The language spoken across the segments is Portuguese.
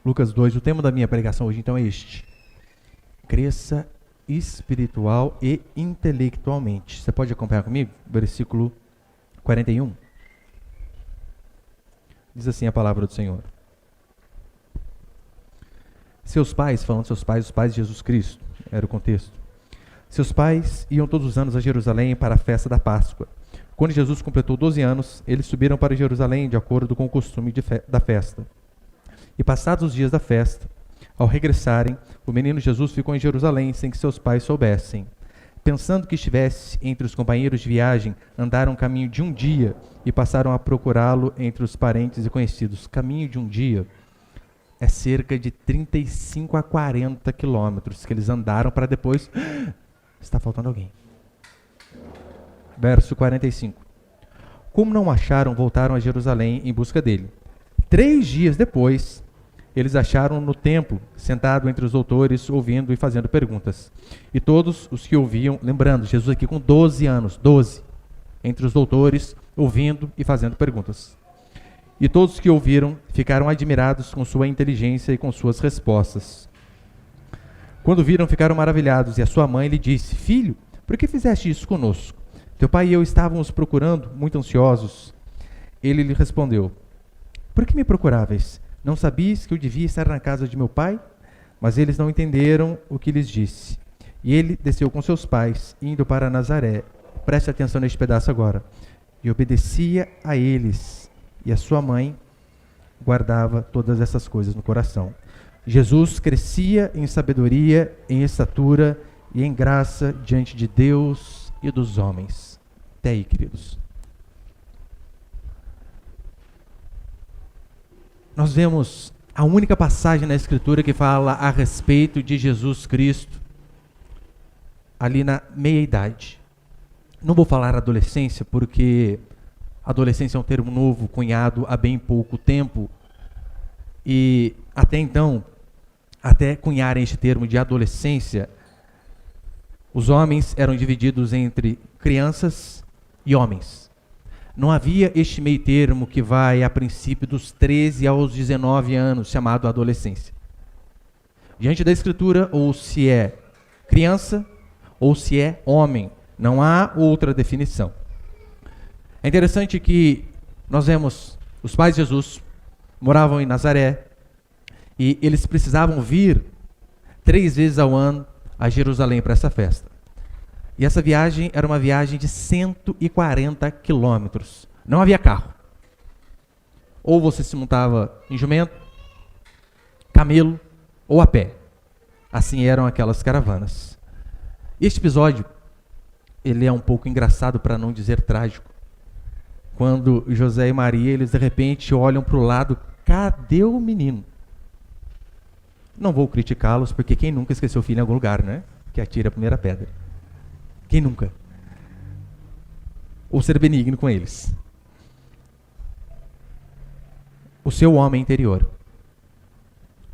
Lucas 2, o tema da minha pregação hoje então é este: cresça espiritual e intelectualmente. Você pode acompanhar comigo? Versículo 41. Diz assim a palavra do Senhor. Seus pais, falando seus pais, os pais de Jesus Cristo, era o contexto. Seus pais iam todos os anos a Jerusalém para a festa da Páscoa. Quando Jesus completou 12 anos, eles subiram para Jerusalém de acordo com o costume da festa. E passados os dias da festa, ao regressarem, o menino Jesus ficou em Jerusalém sem que seus pais soubessem. Pensando que estivesse entre os companheiros de viagem, andaram um caminho de um dia e passaram a procurá-lo entre os parentes e conhecidos. Caminho de um dia é cerca de 35 a 40 quilômetros que eles andaram para depois... Está faltando alguém. Verso 45. Como não o acharam, voltaram a Jerusalém em busca dele. 3 dias depois, eles acharam no templo, sentado entre os doutores, ouvindo e fazendo perguntas. E todos os que ouviam, lembrando, Jesus aqui com 12 anos, 12, entre os doutores, ouvindo e fazendo perguntas. E todos os que ouviram ficaram admirados com sua inteligência e com suas respostas. Quando viram, ficaram maravilhados, e a sua mãe lhe disse: Filho, por que fizeste isso conosco? Teu pai e eu estávamos procurando, muito ansiosos. Ele lhe respondeu: Por que me procuráveis? Não sabias que eu devia estar na casa de meu pai? Mas eles não entenderam o que lhes disse. E ele desceu com seus pais, indo para Nazaré. Preste atenção neste pedaço agora. E obedecia a eles. E a sua mãe guardava todas essas coisas no coração. Jesus crescia em sabedoria, em estatura e em graça diante de Deus e dos homens. Até aí, queridos. Nós vemos a única passagem na Escritura que fala a respeito de Jesus Cristo ali na meia-idade. Não vou falar adolescência, porque adolescência é um termo novo, cunhado há bem pouco tempo. E até então, até cunharem este termo de adolescência, os homens eram divididos entre crianças e homens. Não havia este meio termo que vai a princípio dos 13 aos 19 anos, chamado adolescência. Diante da Escritura, ou se é criança, ou se é homem. Não há outra definição. É interessante que nós vemos os pais de Jesus moravam em Nazaré, e eles precisavam vir 3 vezes ao ano a Jerusalém para essa festa. E essa viagem era uma viagem de 140 quilômetros. Não havia carro. Ou você se montava em jumento, camelo ou a pé. Assim eram aquelas caravanas. Este episódio, ele é um pouco engraçado, para não dizer trágico. Quando José e Maria, eles de repente olham para o lado, cadê o menino? Não vou criticá-los, porque quem nunca esqueceu o filho em algum lugar, né? Que atira a primeira pedra. Quem nunca? Ou ser benigno com eles. O seu homem interior,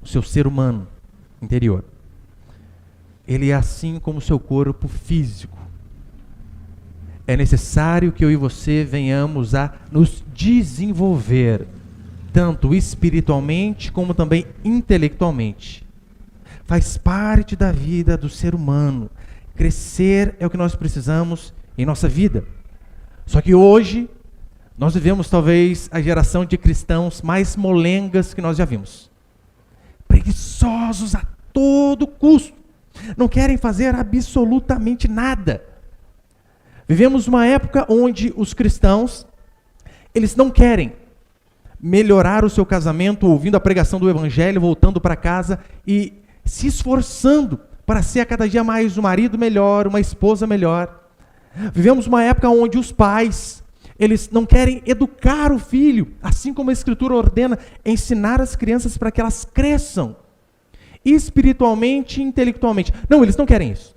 o seu ser humano interior, ele é assim como o seu corpo físico. É necessário que eu e você venhamos a nos desenvolver, tanto espiritualmente como também intelectualmente. Faz parte da vida do ser humano. Crescer é o que nós precisamos em nossa vida. Só que hoje, nós vivemos talvez a geração de cristãos mais molengas que nós já vimos. Preguiçosos a todo custo. Não querem fazer absolutamente nada. Vivemos uma época onde os cristãos, eles não querem melhorar o seu casamento ouvindo a pregação do evangelho, voltando para casa e se esforçando para ser a cada dia mais um marido melhor, uma esposa melhor. Vivemos uma época onde os pais, eles não querem educar o filho, assim como a Escritura ordena, ensinar as crianças para que elas cresçam espiritualmente e intelectualmente. Não, eles não querem isso.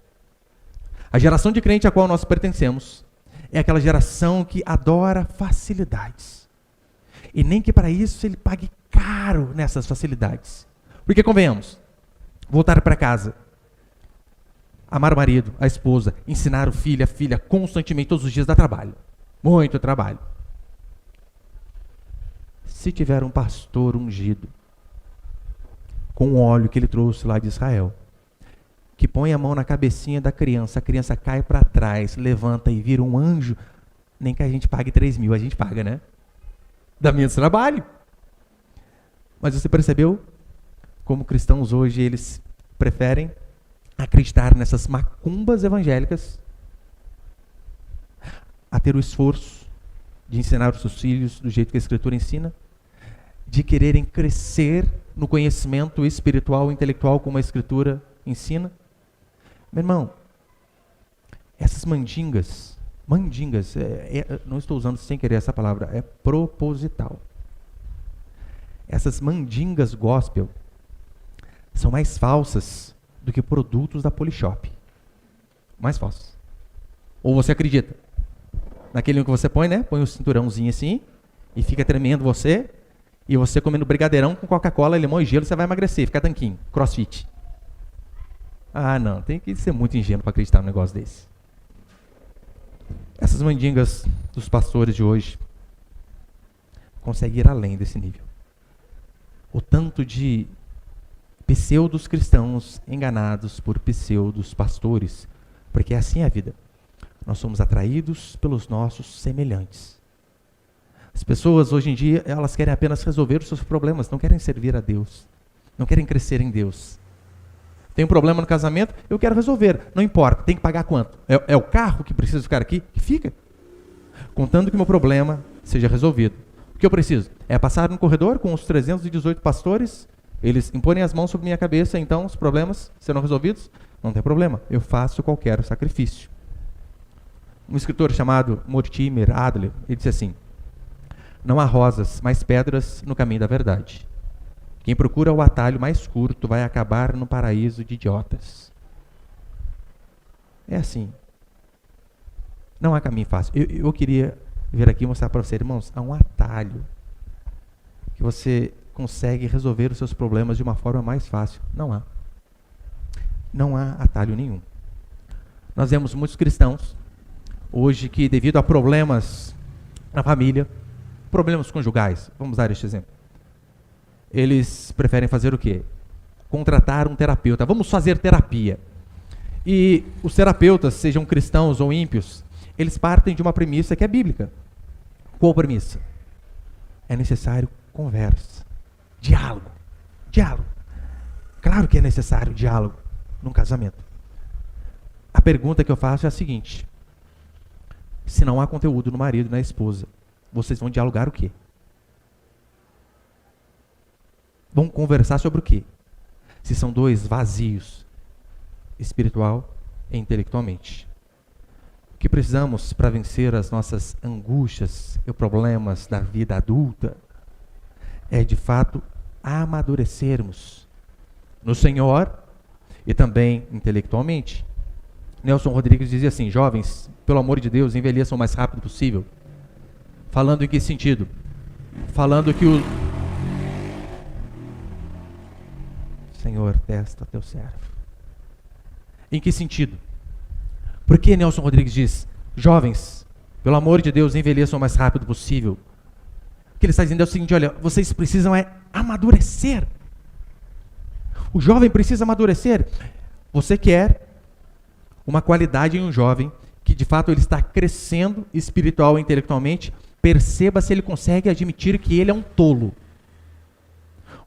A geração de crente a qual nós pertencemos é aquela geração que adora facilidades. E nem que para isso ele pague caro nessas facilidades. Porque, convenhamos, voltar para casa, amar o marido, a esposa, ensinar o filho, a filha, constantemente, todos os dias dá trabalho. Muito trabalho. Se tiver um pastor ungido, com o óleo que ele trouxe lá de Israel, que põe a mão na cabecinha da criança, a criança cai para trás, levanta e vira um anjo, nem que a gente pague 3 mil, a gente paga, né? Dá menos trabalho. Mas você percebeu como cristãos hoje, eles preferem acreditar nessas macumbas evangélicas a ter o esforço de ensinar os seus filhos do jeito que a Escritura ensina, de quererem crescer no conhecimento espiritual e intelectual como a Escritura ensina? Meu irmão, essas mandingas, não estou usando sem querer essa palavra, é proposital. Essas mandingas gospel são mais falsas do que produtos da Polishop. Mais falsas. Ou você acredita? Naquele que você põe, né? Põe o cinturãozinho assim, e fica tremendo você, e você comendo brigadeirão com Coca-Cola, limão e gelo, você vai emagrecer, fica tanquinho, crossfit. Ah, não, tem que ser muito ingênuo para acreditar num negócio desse. Essas mandingas dos pastores de hoje conseguem ir além desse nível. O tanto de pseudos cristãos enganados por pseudos pastores, porque assim é a vida. Nós somos atraídos pelos nossos semelhantes. As pessoas hoje em dia, elas querem apenas resolver os seus problemas, não querem servir a Deus, não querem crescer em Deus. Tem um problema no casamento, eu quero resolver, não importa, tem que pagar quanto? É o carro que precisa ficar aqui? Que fica. Contando que meu problema seja resolvido. O que eu preciso? É passar no corredor com os 318 pastores, eles impõem as mãos sobre minha cabeça, então os problemas serão resolvidos? Não tem problema, eu faço qualquer sacrifício. Um escritor chamado Mortimer Adler, ele disse assim: não há rosas, mas pedras no caminho da verdade. Quem procura o atalho mais curto vai acabar no paraíso de idiotas. É assim. Não há caminho fácil. Eu queria vir aqui e mostrar para vocês, irmãos, há um atalho que você consegue resolver os seus problemas de uma forma mais fácil. Não há. Não há atalho nenhum. Nós vemos muitos cristãos hoje que, devido a problemas na família, problemas conjugais, vamos dar este exemplo, eles preferem fazer o quê? Contratar um terapeuta. Vamos fazer terapia. E os terapeutas, sejam cristãos ou ímpios, eles partem de uma premissa que é bíblica. Qual premissa? É necessário conversa, diálogo. Diálogo. Claro que é necessário diálogo num casamento. A pergunta que eu faço é a seguinte: se não há conteúdo no marido e na esposa, vocês vão dialogar o quê? Vão conversar sobre o quê? Se são dois vazios, espiritual e intelectualmente. O que precisamos para vencer as nossas angústias e problemas da vida adulta é, de fato, amadurecermos no Senhor e também intelectualmente. Nelson Rodrigues dizia assim: jovens, pelo amor de Deus, envelheçam o mais rápido possível. Falando em que sentido? Falando que o Senhor testa teu servo. Em que sentido? Por que Nelson Rodrigues diz: jovens, pelo amor de Deus, envelheçam o mais rápido possível? O que ele está dizendo é o seguinte: olha, vocês precisam amadurecer. O jovem precisa amadurecer. Você quer uma qualidade em um jovem que de fato ele está crescendo espiritual e intelectualmente, perceba se ele consegue admitir que ele é um tolo.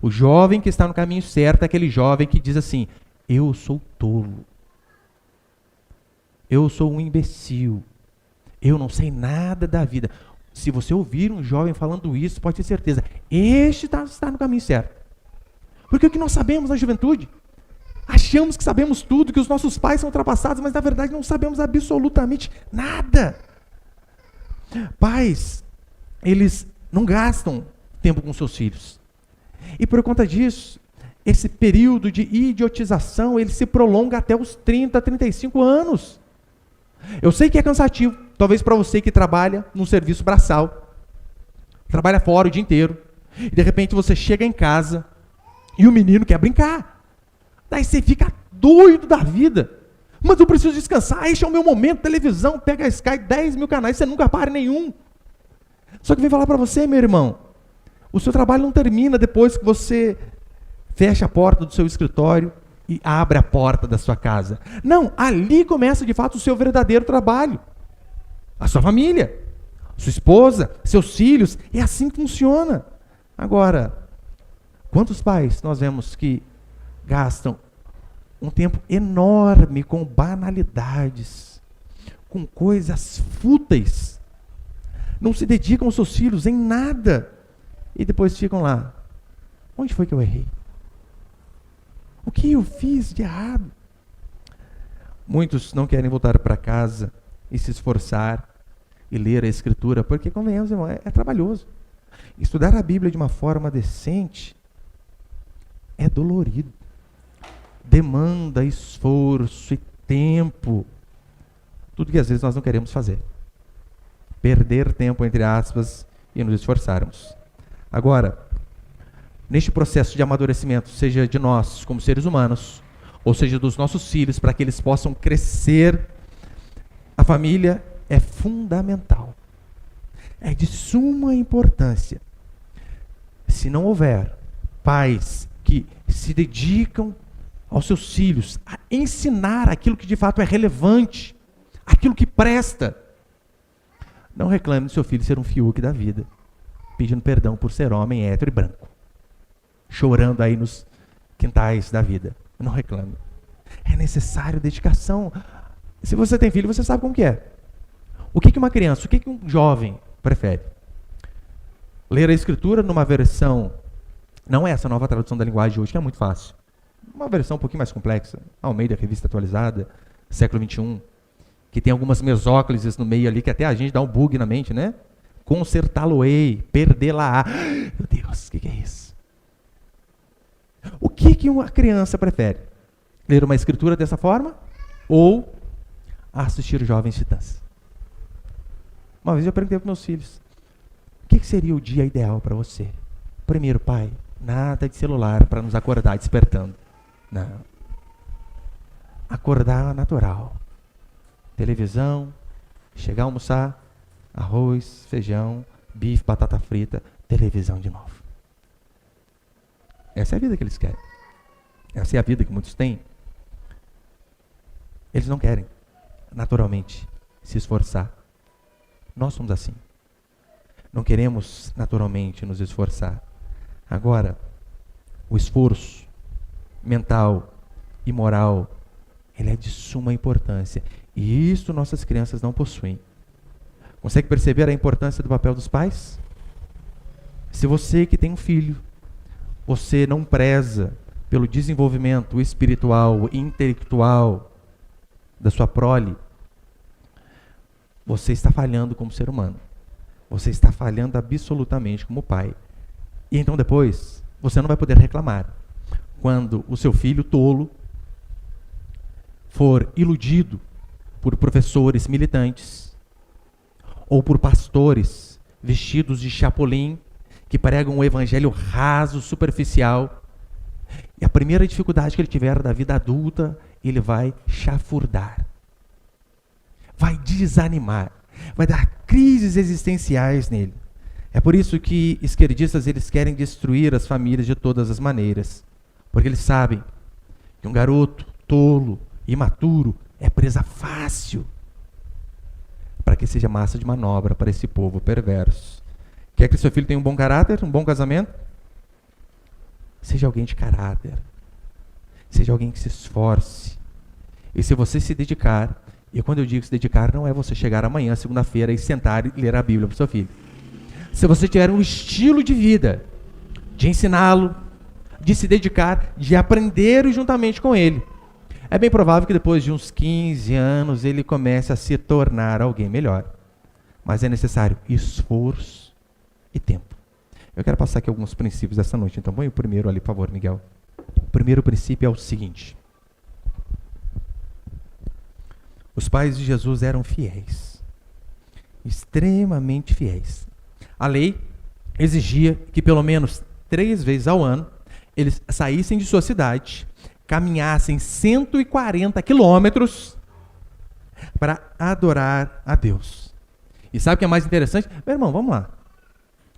O jovem que está no caminho certo é aquele jovem que diz assim: eu sou tolo. Eu sou um imbecil. Eu não sei nada da vida. Se você ouvir um jovem falando isso, pode ter certeza, este está no caminho certo. Porque o que nós sabemos na juventude? Achamos que sabemos tudo, que os nossos pais são ultrapassados, mas na verdade não sabemos absolutamente nada. Pais, eles não gastam tempo com seus filhos. E por conta disso, esse período de idiotização, ele se prolonga até os 30, 35 anos. Eu sei que é cansativo, talvez para você que trabalha num serviço braçal, trabalha fora o dia inteiro, e de repente você chega em casa e o menino quer brincar. Daí você fica doido da vida. Mas eu preciso descansar, este é o meu momento, televisão, pega a Sky, 10 mil canais, você nunca para nenhum. Só que vem falar para você, meu irmão, o seu trabalho não termina depois que você fecha a porta do seu escritório e abre a porta da sua casa. Não, ali começa de fato o seu verdadeiro trabalho. A sua família, sua esposa, seus filhos, é assim que funciona. Agora, quantos pais nós vemos que gastam um tempo enorme com banalidades, com coisas fúteis, não se dedicam aos seus filhos em nada, e depois ficam lá. Onde foi que eu errei? O que eu fiz de errado? Muitos não querem voltar para casa e se esforçar e ler a Escritura, porque, convenhamos, irmão, é trabalhoso. Estudar a Bíblia de uma forma decente é dolorido. Demanda esforço e tempo. Tudo que às vezes nós não queremos fazer. Perder tempo, entre aspas, e nos esforçarmos. Agora, neste processo de amadurecimento, seja de nós como seres humanos, ou seja dos nossos filhos, para que eles possam crescer, a família é fundamental. É de suma importância. Se não houver pais que se dedicam aos seus filhos a ensinar aquilo que de fato é relevante, aquilo que presta, não reclame do seu filho ser um Fiuk da vida, pedindo perdão por ser homem, hétero e branco, chorando aí nos quintais da vida. Não reclame. É necessário dedicação. Se você tem filho, você sabe como que é. O que uma criança, o que um jovem prefere? Ler a Escritura numa versão, não é essa nova tradução da linguagem hoje, que é muito fácil. Uma versão um pouquinho mais complexa, Almeida, Revista Atualizada, século XXI, que tem algumas mesóclises no meio ali, que até a gente dá um bug na mente, né? Consertá-lo-ei, perdê-la-á. Meu Deus, o que é isso? O que uma criança prefere? Ler uma escritura dessa forma ou assistir Jovens Titãs? Uma vez eu perguntei para meus filhos, o que seria o dia ideal para você? Primeiro, pai, nada de celular para nos acordar despertando. Não. Acordar natural. Televisão, chegar a almoçar, arroz, feijão, bife, batata frita, televisão de novo. Essa é a vida que eles querem. Essa é a vida que muitos têm. Eles não querem, naturalmente, se esforçar. Nós somos assim. Não queremos, naturalmente, nos esforçar. Agora, o esforço mental e moral, ele é de suma importância. E isso nossas crianças não possuem. Consegue perceber a importância do papel dos pais? Se você que tem um filho, você não preza pelo desenvolvimento espiritual e intelectual da sua prole, você está falhando como ser humano. Você está falhando absolutamente como pai. E então depois, você não vai poder reclamar. Quando o seu filho tolo for iludido por professores militantes ou por pastores vestidos de chapolim que pregam um evangelho raso, superficial, e a primeira dificuldade que ele tiver da vida adulta, ele vai chafurdar, vai desanimar, vai dar crises existenciais nele. É por isso que esquerdistas eles querem destruir as famílias de todas as maneiras, porque eles sabem que um garoto tolo, imaturo, é presa fácil para que seja massa de manobra para esse povo perverso. Quer que seu filho tenha um bom caráter, um bom casamento? Seja alguém de caráter. Seja alguém que se esforce. E se você se dedicar, e quando eu digo se dedicar, não é você chegar amanhã, segunda-feira, e sentar e ler a Bíblia para o seu filho. Se você tiver um estilo de vida, de ensiná-lo, de se dedicar, de aprender juntamente com ele, é bem provável que depois de uns 15 anos ele comece a se tornar alguém melhor. Mas é necessário esforço e tempo. Eu quero passar aqui alguns princípios dessa noite. Então, põe o primeiro ali, por favor, Miguel. O primeiro princípio é o seguinte. Os pais de Jesus eram fiéis. Extremamente fiéis. A lei exigia que pelo menos 3 vezes ao ano eles saíssem de sua cidade, caminhassem 140 quilômetros para adorar a Deus. E sabe o que é mais interessante? Meu irmão, vamos lá.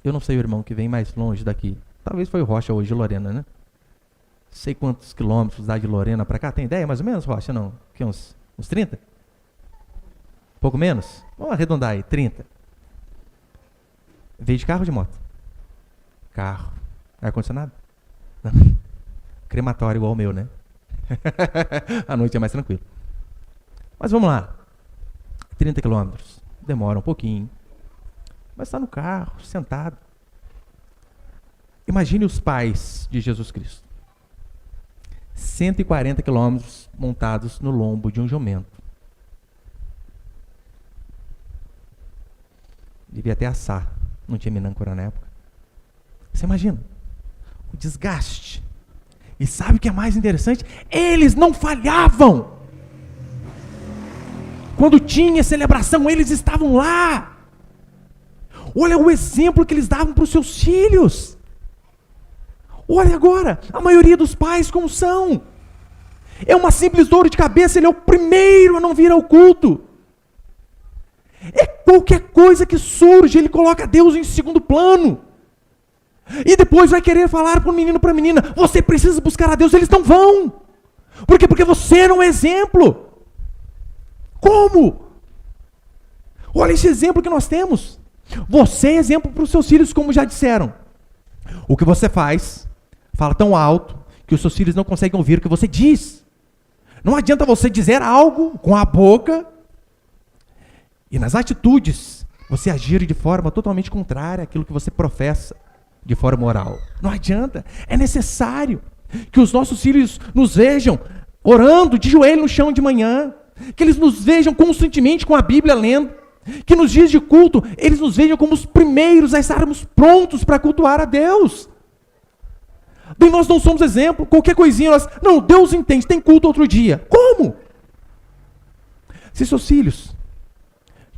Eu não sei o irmão que vem mais longe daqui. Talvez foi o Rocha hoje, Lorena, né? sei quantos quilômetros dá de Lorena para cá. Tem ideia mais ou menos, Rocha? Não. Que uns 30? Pouco menos? Vamos arredondar aí, 30. Veio de carro ou de moto? Carro. Ar-condicionado? Não. Crematório igual o meu, né? A noite é mais tranquilo. Mas vamos lá. 30 quilômetros. Demora um pouquinho. Mas está no carro, sentado. Imagine os pais de Jesus Cristo. 140 quilômetros montados no lombo de um jumento. Devia até assar. Não tinha minâncora na época. Você imagina o desgaste. E sabe o que é mais interessante? Eles não falhavam. Quando tinha celebração, eles estavam lá. Olha o exemplo que eles davam para os seus filhos. Olha agora, a maioria dos pais como são. É uma simples dor de cabeça, ele é o primeiro a não vir ao culto. É qualquer coisa que surge, ele coloca Deus em segundo plano. E depois vai querer falar para o menino, para a menina, você precisa buscar a Deus, eles não vão. Por quê? Porque você não é exemplo. Como? Olha esse exemplo que nós temos. Você é exemplo para os seus filhos, como já disseram. O que você faz, fala tão alto, que os seus filhos não conseguem ouvir o que você diz. Não adianta você dizer algo com a boca, e nas atitudes, você agir de forma totalmente contrária àquilo que você professa, de forma oral. Não adianta. É necessário que os nossos filhos nos vejam orando de joelho no chão de manhã, que eles nos vejam constantemente com a Bíblia lendo, que nos dias de culto, eles nos vejam como os primeiros a estarmos prontos para cultuar a Deus. Bem, nós não somos exemplo, qualquer coisinha nós... Não, Deus entende, tem culto outro dia. Como? Se seus filhos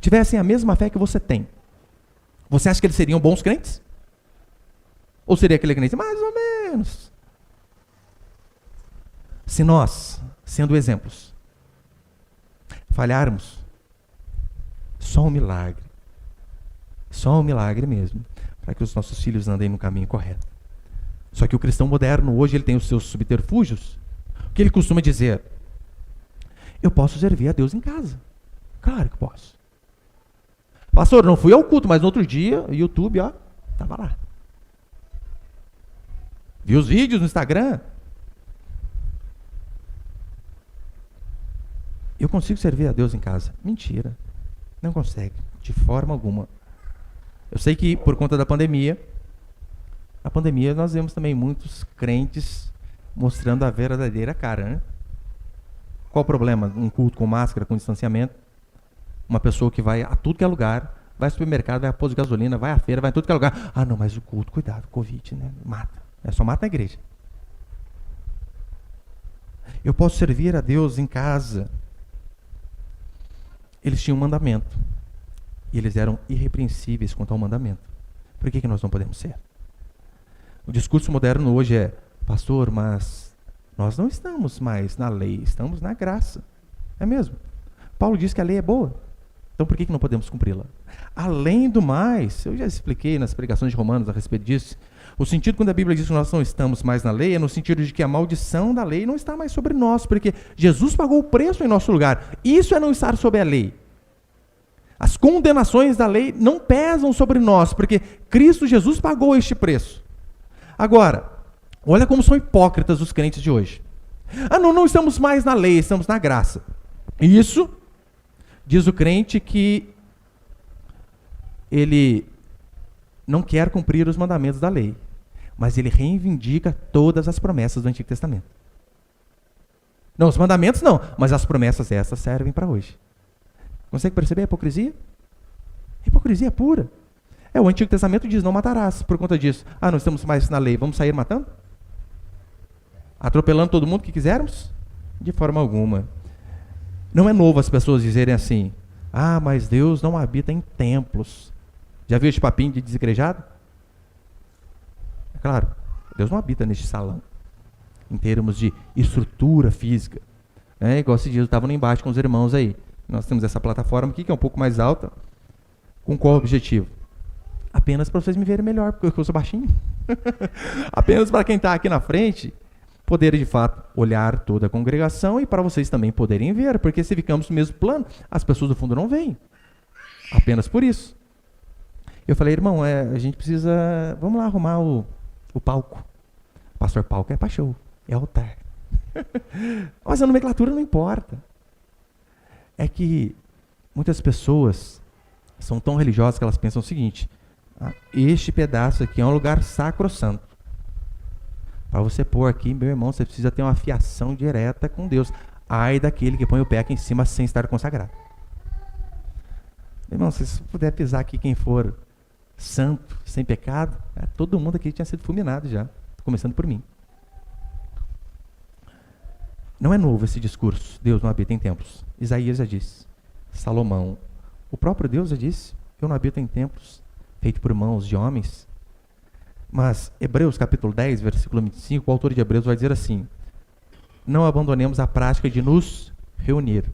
tivessem a mesma fé que você tem, você acha que eles seriam bons crentes? Ou seria aquele crente mais ou menos? Se nós, sendo exemplos, falharmos, só um milagre mesmo, para que os nossos filhos andem no caminho correto. Só que o cristão moderno hoje, ele tem os seus subterfúgios. O que ele costuma dizer? Eu posso servir a Deus em casa. Claro que posso. Pastor, não fui ao culto, mas no outro dia, o YouTube, ó, estava lá. Vi os vídeos no Instagram. Eu consigo servir a Deus em casa. Mentira. Não consegue, de forma alguma. Eu sei que por conta da pandemia, nós vemos também muitos crentes mostrando a verdadeira cara, né? Qual o problema? Um culto com máscara, com distanciamento. Uma pessoa que vai a tudo que é lugar, vai ao supermercado, vai a posto de gasolina, vai à feira, vai em tudo que é lugar. Ah, não, mas o culto, cuidado, Covid, né? Mata. Só mata na igreja. Eu posso servir a Deus em casa. Eles tinham um mandamento. E eles eram irrepreensíveis quanto ao mandamento. Por que nós não podemos ser? O discurso moderno hoje é, pastor, mas nós não estamos mais na lei, estamos na graça. É mesmo. Paulo diz que a lei é boa. Então por que não podemos cumpri-la? Além do mais, eu já expliquei nas pregações de Romanos a respeito disso, o sentido quando a Bíblia diz que nós não estamos mais na lei, é no sentido de que a maldição da lei não está mais sobre nós, porque Jesus pagou o preço em nosso lugar. Isso é não estar sob a lei. As condenações da lei não pesam sobre nós, porque Cristo Jesus pagou este preço. Agora, olha como são hipócritas os crentes de hoje. Ah, não estamos mais na lei, estamos na graça. Isso diz o crente que ele não quer cumprir os mandamentos da lei, mas ele reivindica todas as promessas do Antigo Testamento. Não, os mandamentos não, mas as promessas essas servem para hoje. Consegue perceber a hipocrisia? Hipocrisia pura. O Antigo Testamento diz, não matarás, por conta disso. Ah, não estamos mais na lei, vamos sair matando? Atropelando todo mundo que quisermos? De forma alguma. Não é novo as pessoas dizerem assim, ah, mas Deus não habita em templos. Já viu esse papinho de desigrejado? É claro, Deus não habita neste salão, em termos de estrutura física. Igual esse dia eu estava lá embaixo com os irmãos aí. Nós temos essa plataforma aqui, que é um pouco mais alta. Com qual objetivo? Apenas para vocês me verem melhor, porque eu sou baixinho. Apenas para quem está aqui na frente poder de fato olhar toda a congregação e para vocês também poderem ver, porque se ficamos no mesmo plano, as pessoas do fundo não veem. Apenas por isso. Eu falei, irmão, a gente precisa, vamos lá arrumar o palco. Pastor, palco é para show, é altar. Mas a nomenclatura não importa. É que muitas pessoas são tão religiosas que elas pensam o seguinte: este pedaço aqui é um lugar sacrossanto. Para você pôr aqui, meu irmão, você precisa ter uma fiação direta com Deus. Ai daquele que põe o pé aqui em cima sem estar consagrado. Meu irmão, se você puder pisar aqui quem for santo, sem pecado, todo mundo aqui tinha sido fulminado já, começando por mim. Não é novo esse discurso, Deus não habita em templos. Isaías já disse, Salomão, o próprio Deus já disse, eu não habito em templos feitos por mãos de homens. Mas Hebreus capítulo 10, versículo 25, o autor de Hebreus vai dizer assim: não abandonemos a prática de nos reunir.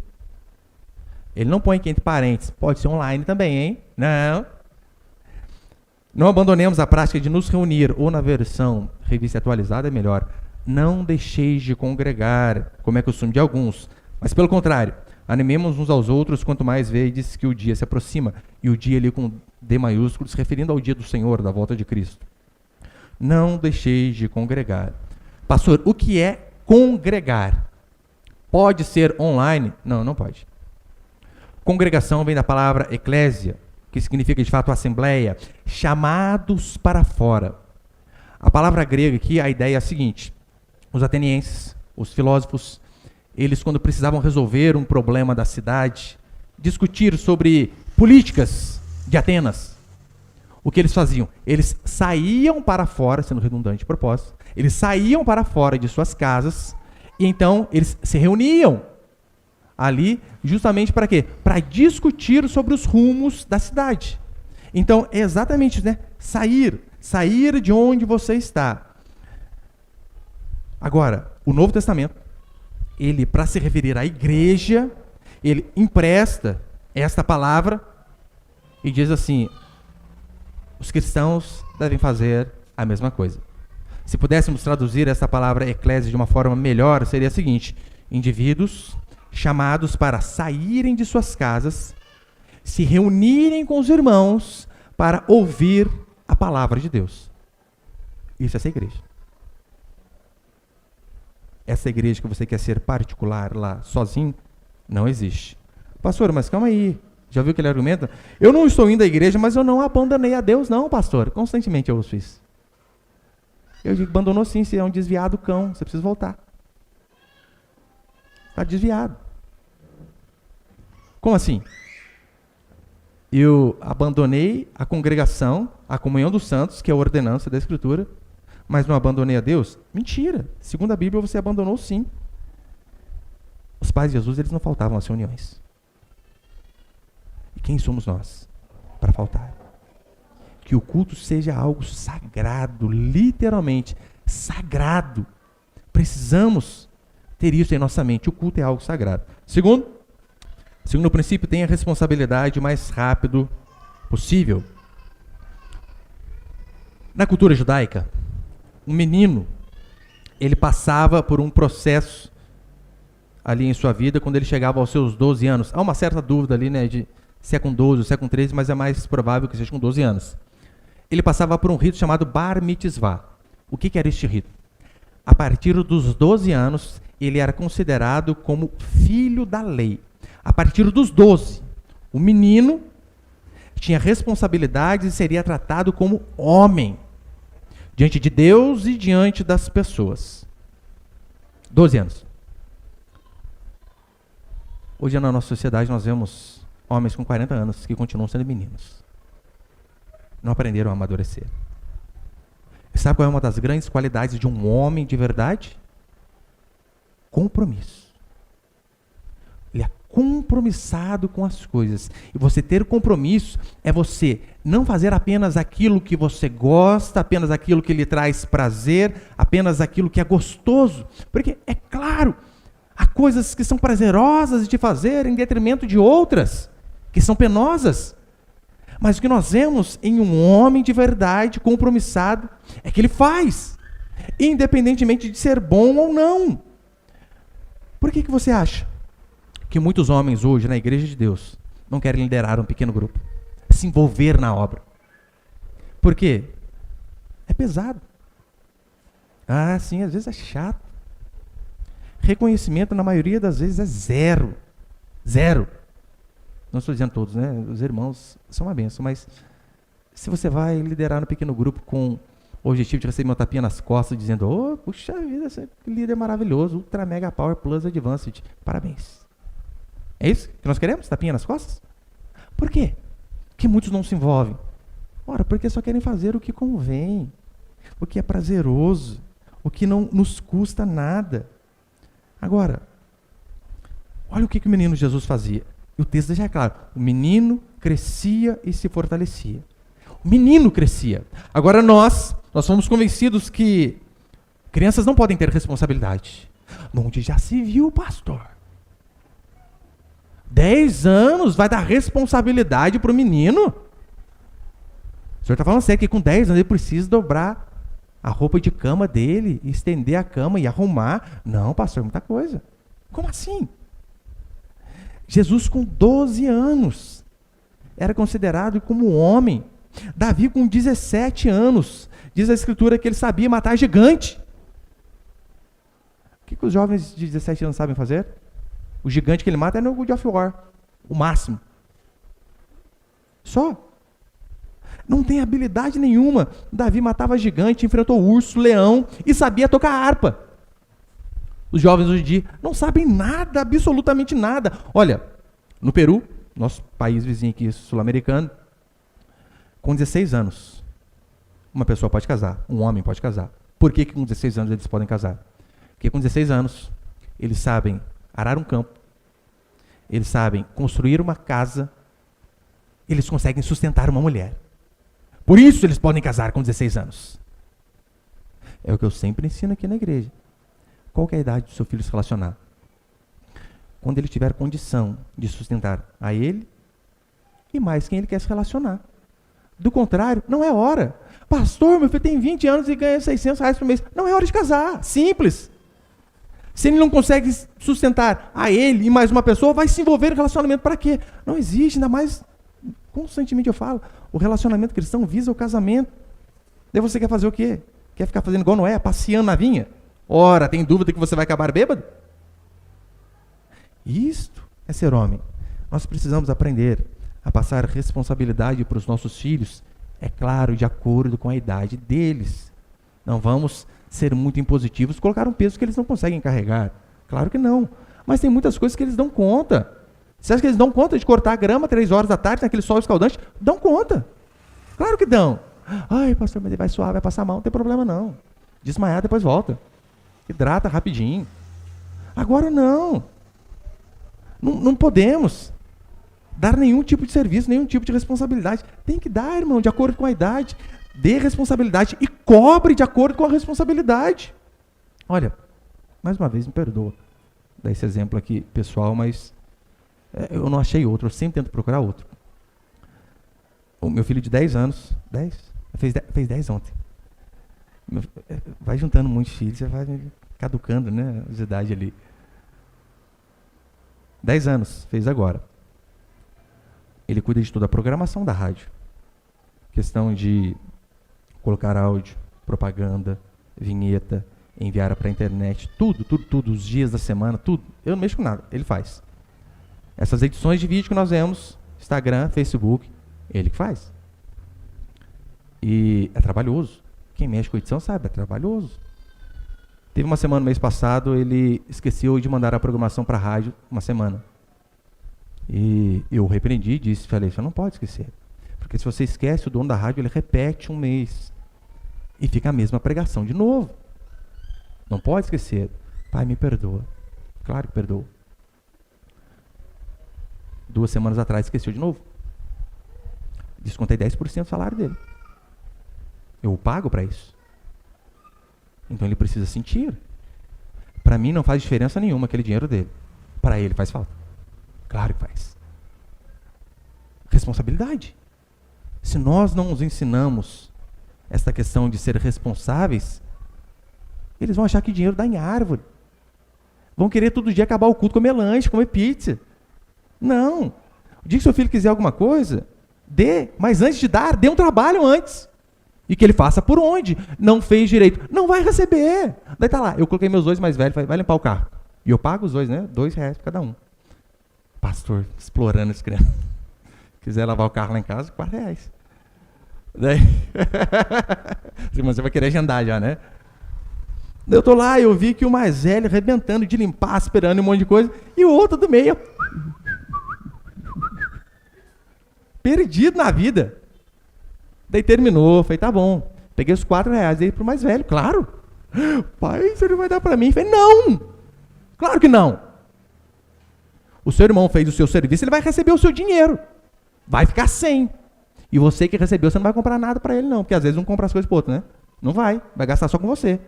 Ele não põe aqui entre parênteses, pode ser online também, hein? Não abandonemos a prática de nos reunir, ou na versão revista atualizada é melhor, não deixeis de congregar, como é costume de alguns, mas pelo contrário, animemos uns aos outros, quanto mais vedes que o dia se aproxima, e o dia ali com D maiúsculo, se referindo ao dia do Senhor, da volta de Cristo. Não deixeis de congregar. Pastor, o que é congregar? Pode ser online? Não, não pode. Congregação vem da palavra eclésia, que significa de fato assembleia, chamados para fora. A palavra grega aqui, a ideia é a seguinte: os atenienses, os filósofos, eles quando precisavam resolver um problema da cidade, discutir sobre políticas de Atenas, o que eles faziam? Eles saíam para fora, sendo redundante de propósito, eles saíam para fora de suas casas e então eles se reuniam ali justamente para quê? Para discutir sobre os rumos da cidade. Então é exatamente isso, né? Sair de onde você está. Agora, o Novo Testamento, ele, para se referir à igreja, ele empresta esta palavra e diz assim: os cristãos devem fazer a mesma coisa. Se pudéssemos traduzir essa palavra eclésia de uma forma melhor, seria a seguinte: indivíduos chamados para saírem de suas casas, se reunirem com os irmãos para ouvir a palavra de Deus. Isso é essa igreja. Essa igreja que você quer ser particular lá, sozinho, não existe. Pastor, mas calma aí. Já viu que ele argumenta? Eu não estou indo à igreja, mas eu não abandonei a Deus, não, pastor. Constantemente eu ouço isso. Eu digo, abandonou sim, você é um desviado cão, você precisa voltar. Está desviado. Como assim? Eu abandonei a congregação, a comunhão dos santos, que é a ordenança da Escritura, mas não abandonei a Deus? Mentira. Segundo a Bíblia, você abandonou sim. Os pais de Jesus, eles não faltavam às reuniões. E quem somos nós para faltar? Que o culto seja algo sagrado, literalmente sagrado. Precisamos ter isso em nossa mente. O culto é algo sagrado. Segundo princípio, tenha a responsabilidade o mais rápido possível. Na cultura judaica, um menino, ele passava por um processo ali em sua vida quando ele chegava aos seus 12 anos. Há uma certa dúvida ali, né, de se é com 12 ou se é com 13, mas é mais provável que seja com 12 anos. Ele passava por um rito chamado Bar Mitzvah. O que era este rito? A partir dos 12 anos, ele era considerado como filho da lei. A partir dos 12, o menino tinha responsabilidades e seria tratado como homem, diante de Deus e diante das pessoas. 12 anos. Hoje na nossa sociedade nós vemos homens com 40 anos que continuam sendo meninos. Não aprenderam a amadurecer. E sabe qual é uma das grandes qualidades de um homem de verdade? Compromisso. Ele é compromissado com as coisas. E você ter compromisso é você não fazer apenas aquilo que você gosta, apenas aquilo que lhe traz prazer, apenas aquilo que é gostoso. Porque, é claro, há coisas que são prazerosas de fazer em detrimento de outras, que são penosas. Mas o que nós vemos em um homem de verdade, compromissado, é que ele faz. independentemente de ser bom ou não. Por que você acha que muitos homens hoje na Igreja de Deus não querem liderar um pequeno grupo, se envolver na obra? Por quê? É pesado. Ah, sim, às vezes é chato. Reconhecimento, na maioria das vezes, é zero. Zero. Não estou dizendo todos, né? Os irmãos são uma bênção, mas se você vai liderar um pequeno grupo com o objetivo de receber uma tapinha nas costas, dizendo, oh, puxa vida, esse líder maravilhoso, Ultra Mega Power Plus Advanced, parabéns. É isso que nós queremos? Tapinha nas costas? Por quê que muitos não se envolvem? Ora, porque só querem fazer o que convém, o que é prazeroso, o que não nos custa nada. Agora, olha o que o menino Jesus fazia. E o texto já é claro. O menino crescia e se fortalecia. O menino crescia. Agora nós fomos convencidos que crianças não podem ter responsabilidade. Onde já se viu, pastor? 10 anos vai dar responsabilidade para o menino? O senhor está falando sério que com 10 anos ele precisa dobrar a roupa de cama dele, estender a cama e arrumar? Não, pastor, muita coisa. Como assim? Jesus com 12 anos era considerado como homem. Davi com 17 anos. Diz a Escritura que ele sabia matar gigante. O que os jovens de 17 anos sabem fazer? O gigante que ele mata é no God of War. O máximo. Só. Não tem habilidade nenhuma. Davi matava gigante, enfrentou urso, leão e sabia tocar harpa. Os jovens hoje em dia não sabem nada, absolutamente nada. Olha, no Peru, nosso país vizinho aqui, sul-americano, com 16 anos, uma pessoa pode casar, um homem pode casar. Por que com 16 anos eles podem casar? Porque com 16 anos, eles sabem arar um campo, eles sabem construir uma casa, eles conseguem sustentar uma mulher. Por isso eles podem casar com 16 anos. É o que eu sempre ensino aqui na igreja. Qual que é a idade do seu filho se relacionar? Quando ele tiver condição de sustentar a ele e mais quem ele quer se relacionar. Do contrário, não é hora. Pastor, meu filho tem 20 anos e ganha R$600 por mês. Não é hora de casar. Simples. Se ele não consegue sustentar a ele e mais uma pessoa, vai se envolver em relacionamento para quê? Não existe, ainda mais, constantemente eu falo, o relacionamento cristão visa o casamento. Daí você quer fazer o quê? Quer ficar fazendo igual Noé, passeando na vinha? Ora, tem dúvida que você vai acabar bêbado? Isto é ser homem. Nós precisamos aprender a passar responsabilidade para os nossos filhos, é claro, de acordo com a idade deles. Não vamos ser muito impositivos, colocar um peso que eles não conseguem carregar. Claro que não. Mas tem muitas coisas que eles dão conta. Você acha que eles dão conta de cortar a grama 3 horas da tarde, naquele sol escaldante? Dão conta. Claro que dão. Ai, pastor, mas ele vai suar, vai passar mal. Não tem problema não. Desmaiar, depois volta. Hidrata rapidinho. Agora não. Não podemos dar nenhum tipo de serviço, nenhum tipo de responsabilidade. Tem que dar, irmão, de acordo com a idade. Dê responsabilidade e cobre de acordo com a responsabilidade. Olha, mais uma vez, me perdoa dar esse exemplo aqui pessoal, mas eu não achei outro, eu sempre tento procurar outro. O meu filho de 10 anos, 10? Fez 10 ontem. Vai juntando muitos filhos, você vai caducando, né, as idades ali. 10 anos, fez agora. Ele cuida de toda a programação da rádio. Questão de colocar áudio, propaganda, vinheta, enviar para a internet, tudo, os dias da semana, tudo. Eu não mexo com nada, ele faz. Essas edições de vídeo que nós vemos, Instagram, Facebook, ele que faz. E é trabalhoso. Quem mexe com edição sabe, é trabalhoso. Teve uma semana, no mês passado, ele esqueceu de mandar a programação para a rádio uma semana. E eu repreendi e disse, falei, você não pode esquecer. Porque se você esquece, o dono da rádio, ele repete um mês. E fica a mesma pregação de novo. Não pode esquecer. Pai, me perdoa. Claro que perdoa. 2 semanas atrás, esqueceu de novo. Descontei 10% do salário dele. Eu o pago para isso. Então ele precisa sentir. Para mim não faz diferença nenhuma aquele dinheiro dele. Para ele faz falta. Claro que faz. Responsabilidade. Se nós não nos ensinamos essa questão de ser responsáveis, Eles vão achar que dinheiro dá em árvore. Vão querer todo dia acabar o culto, comer lanche, comer pizza. Não. O dia que seu filho quiser alguma coisa, dê. Mas antes de dar, dê um trabalho antes. E que ele faça por onde? Não fez direito. Não vai receber. Daí tá lá, eu coloquei meus 2 mais velhos, falei, vai limpar o carro. E eu pago os 2, né? R$2 para cada um. Pastor, explorando esse criança. Quiser lavar o carro lá em casa, R$4. Daí, você vai querer agendar já, né? Eu tô lá, eu vi que o mais velho arrebentando de limpar, esperando um monte de coisa, e o outro do meio, perdido na vida. Daí terminou, falei, tá bom. Peguei os R$4, dei pro mais velho, claro. Pai, você não vai dar para mim? Falei, não, claro que não. O seu irmão fez o seu serviço, ele vai receber o seu dinheiro. Vai ficar sem. E você que recebeu, você não vai comprar nada para ele não, porque às vezes não compra as coisas pro outro, né? Não vai gastar só com você.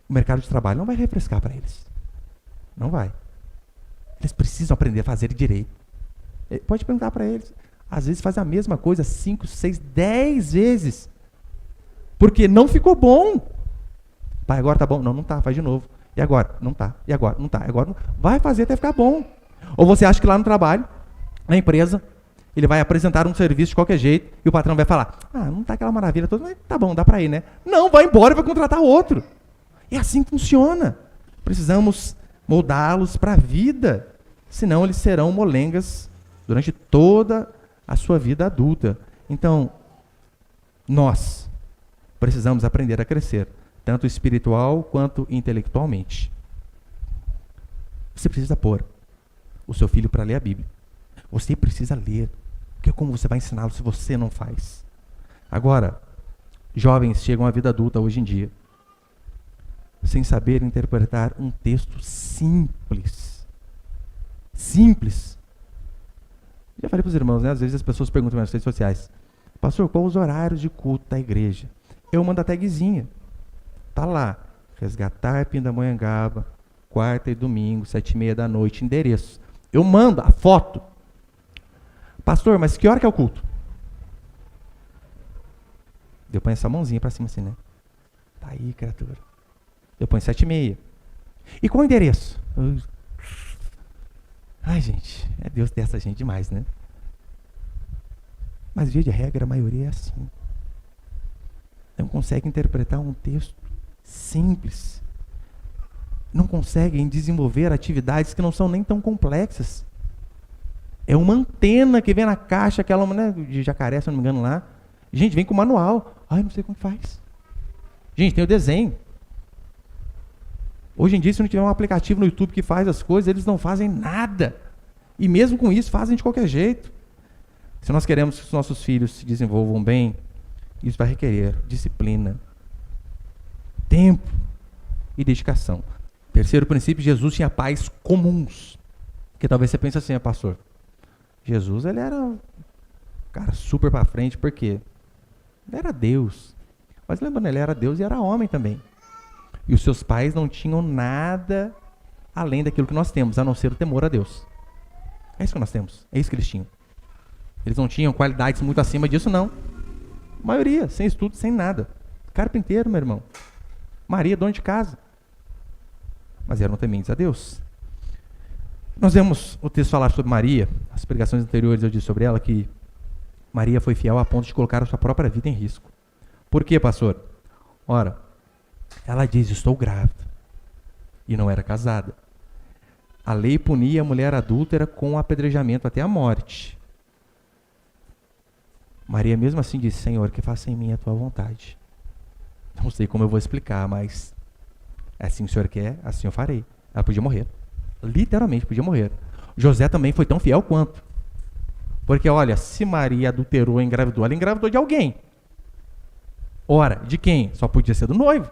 O mercado de trabalho não vai refrescar para eles. Não vai. Eles precisam aprender a fazer direito. Pode perguntar para eles. Às vezes faz a mesma coisa 5, 6, 10 vezes. Porque não ficou bom. Pai, agora tá bom? Não, não tá, faz de novo. E agora? Não tá. E agora? Não tá. E agora não. Vai fazer até ficar bom. Ou você acha que lá no trabalho, na empresa, ele vai apresentar um serviço de qualquer jeito e o patrão vai falar, não tá aquela maravilha toda, mas tá bom, dá para ir, né? Não, vai embora e vai contratar outro. É assim que funciona. Precisamos moldá-los para a vida, senão eles serão molengas durante toda a sua vida adulta. Então, nós precisamos aprender a crescer, tanto espiritual quanto intelectualmente. Você precisa pôr o seu filho para ler a Bíblia. Você precisa ler, porque como você vai ensiná-lo se você não faz? Agora, jovens chegam à vida adulta hoje em dia, sem saber interpretar um texto simples. Simples. Já falei para os irmãos, né? Às vezes as pessoas perguntam nas redes sociais, pastor, qual os horários de culto da igreja? Eu mando a tagzinha. Tá lá, Resgatar Pindamonhangaba, quarta e domingo, 7h30 da noite, endereço. Eu mando a foto. Pastor, mas que hora que é o culto? Eu ponho essa mãozinha para cima assim, né? Tá aí, criatura. Eu ponho 7h30. E qual o endereço? Ai, gente, é Deus dessa gente demais, né? Mas, via de regra, a maioria é assim. Não consegue interpretar um texto simples. Não conseguem desenvolver atividades que não são nem tão complexas. É uma antena que vem na caixa, aquela, né, de jacaré, se não me engano lá. Gente, vem com o manual. Ai, não sei como faz. Gente, tem o desenho. Hoje em dia, se não tiver um aplicativo no YouTube que faz as coisas, eles não fazem nada. E mesmo com isso, fazem de qualquer jeito. Se nós queremos que os nossos filhos se desenvolvam bem, isso vai requerer disciplina, tempo e dedicação. Terceiro princípio, Jesus tinha pais comuns. Porque talvez você pense assim, pastor, Jesus, ele era um cara super para frente, por quê? Ele era Deus. Mas lembrando, ele era Deus e era homem também. E os seus pais não tinham nada além daquilo que nós temos, a não ser o temor a Deus. É isso que nós temos, é isso que eles tinham. Eles não tinham qualidades muito acima disso, não. A maioria, sem estudo, sem nada. Carpinteiro, meu irmão. Maria, dona de casa. Mas eram tementes a Deus. Nós vemos o texto falar sobre Maria. As pregações anteriores eu disse sobre ela que Maria foi fiel a ponto de colocar a sua própria vida em risco. Por quê, pastor? Ora, ela diz, estou grávida. E não era casada. A lei punia a mulher adúltera com apedrejamento até a morte. Maria mesmo assim disse, Senhor, que faça em mim a tua vontade. Não sei como eu vou explicar, mas é assim que o Senhor quer, assim eu farei. Ela podia morrer. Literalmente podia morrer. José também foi tão fiel quanto. Porque olha, se Maria adulterou e engravidou, ela engravidou de alguém. Ora, de quem? Só podia ser do noivo.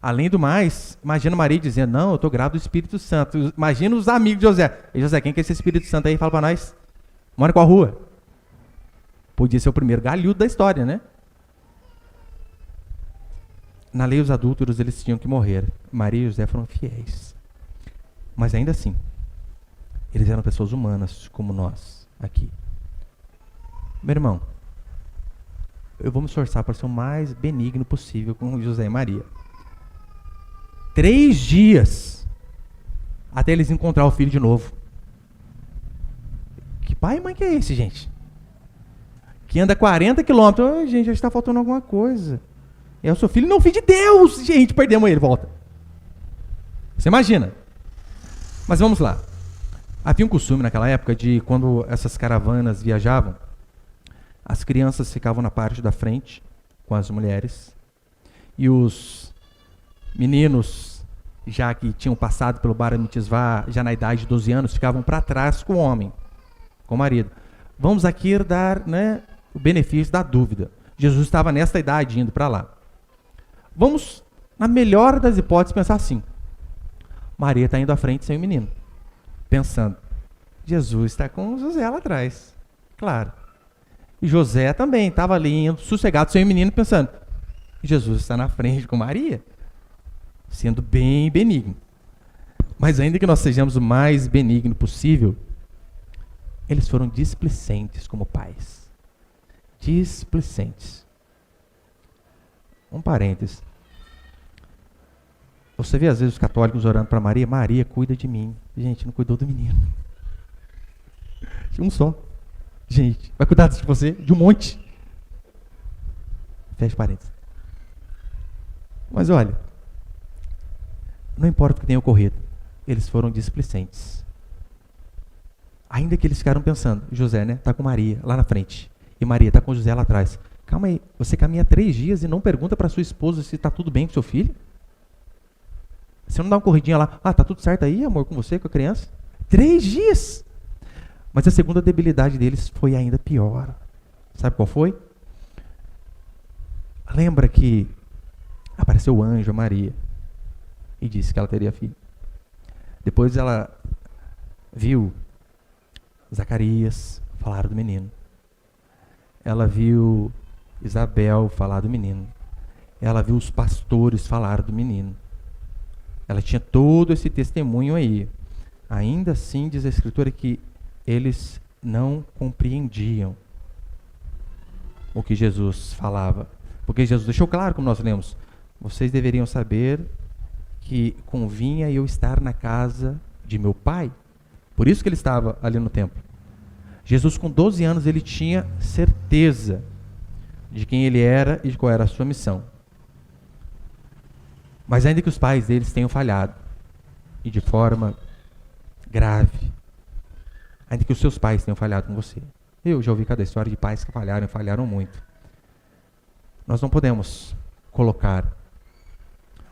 Além do mais, imagina Maria dizendo, não, eu estou grávida do Espírito Santo. Imagina os amigos de José. E José, quem que é esse Espírito Santo aí? Fala para nós. Mora qual rua? Podia ser o primeiro galhudo da história, né? Na lei, os adúlteros, eles tinham que morrer. Maria e José foram fiéis. Mas ainda assim, eles eram pessoas humanas, como nós, aqui. Meu irmão, eu vou me esforçar para ser o mais benigno possível com José e Maria. 3 dias até eles encontrar o filho de novo. Que pai e mãe que é esse, gente? Que anda 40 quilômetros. Oh, gente, já está faltando alguma coisa. É o seu filho? Não, filho de Deus! Gente, perdemos ele, volta. Você imagina. Mas vamos lá. Havia um costume naquela época de quando essas caravanas viajavam, as crianças ficavam na parte da frente com as mulheres e os meninos, já que tinham passado pelo Bar Mitzvah, já na idade de 12 anos, ficavam para trás com o homem, com o marido. Vamos aqui dar, né, o benefício da dúvida. Jesus estava nessa idade indo para lá. Vamos, na melhor das hipóteses, pensar assim. Maria está indo à frente sem o menino. Pensando, Jesus está com José lá atrás. Claro. E José também estava ali indo, sossegado sem o menino, pensando, Jesus está na frente com Maria. Sendo bem benigno. Mas ainda que nós sejamos o mais benigno possível, eles foram displicentes como pais. Displicentes. Um parênteses. Você vê às vezes os católicos orando para Maria, Maria, cuida de mim. Gente, não cuidou do menino. Um só. Gente, vai cuidar de você? De um monte. Fecha parênteses. Mas olha, não importa o que tenha ocorrido, eles foram displicentes. Ainda que eles ficaram pensando, José, né, tá com Maria lá na frente, e Maria tá com José lá atrás. Calma aí, você caminha 3 dias e não pergunta para sua esposa se tá tudo bem com seu filho? Você não dá uma corridinha lá, tá tudo certo aí, amor, com você, com a criança? 3 dias! Mas a segunda debilidade deles foi ainda pior. Sabe qual foi? Lembra que apareceu o anjo a Maria e disse que ela teria filho. Depois ela viu Zacarias falar do menino. Ela viu Isabel falar do menino. Ela viu os pastores falar do menino. Ela tinha todo esse testemunho aí. Ainda assim, diz a Escritura que eles não compreendiam o que Jesus falava. Porque Jesus deixou claro, como nós lemos, vocês deveriam saber que convinha eu estar na casa de meu pai. Por isso que ele estava ali no templo. Jesus, com 12 anos, ele tinha certeza de quem ele era e de qual era a sua missão. Mas ainda que os pais deles tenham falhado, e de forma grave, ainda que os seus pais tenham falhado com você. Eu já ouvi cada história de pais que falharam muito. Nós não podemos colocar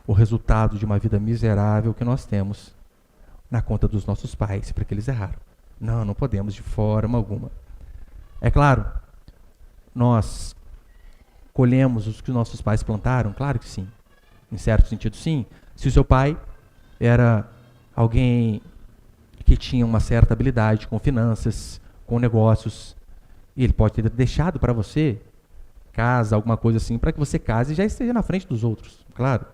o resultado de uma vida miserável que nós temos na conta dos nossos pais, porque eles erraram. Não, não podemos de forma alguma. É claro, nós colhemos os que nossos pais plantaram? Claro que sim. Em certo sentido, sim. Se o seu pai era alguém que tinha uma certa habilidade com finanças, com negócios, e ele pode ter deixado para você casa, alguma coisa assim, para que você case e já esteja na frente dos outros, claro.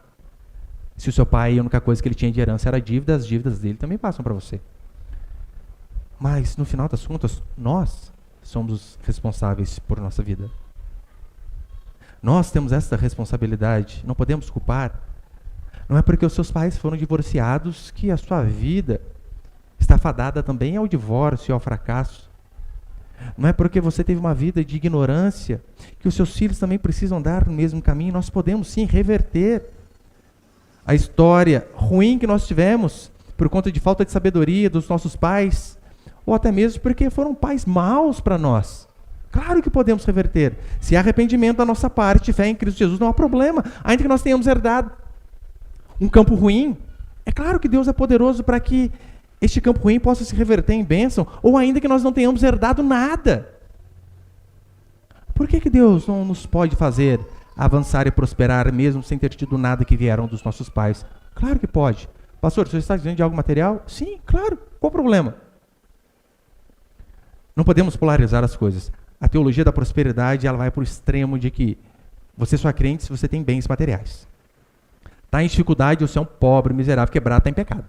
Se o seu pai, a única coisa que ele tinha de herança era dívida, as dívidas dele também passam para você. Mas, no final das contas, nós somos os responsáveis por nossa vida. Nós temos essa responsabilidade, não podemos culpar. Não é porque os seus pais foram divorciados que a sua vida está fadada também ao divórcio e ao fracasso. Não é porque você teve uma vida de ignorância que os seus filhos também precisam dar no mesmo caminho. Nós podemos sim reverter a história ruim que nós tivemos por conta de falta de sabedoria dos nossos pais, ou até mesmo porque foram pais maus para nós. Claro que podemos reverter. Se há arrependimento da nossa parte, fé em Cristo Jesus, não há problema. Ainda que nós tenhamos herdado um campo ruim, é claro que Deus é poderoso para que este campo ruim possa se reverter em bênção, ou ainda que nós não tenhamos herdado nada. Por que Deus não nos pode fazer avançar e prosperar mesmo sem ter tido nada que vieram dos nossos pais? Claro que pode. Pastor, você está dizendo de algo material? Sim, claro. Qual o problema? Não podemos polarizar as coisas. A teologia da prosperidade, ela vai para o extremo de que você só é crente se você tem bens materiais. Está em dificuldade, você é um pobre, miserável, quebrado, está em pecado.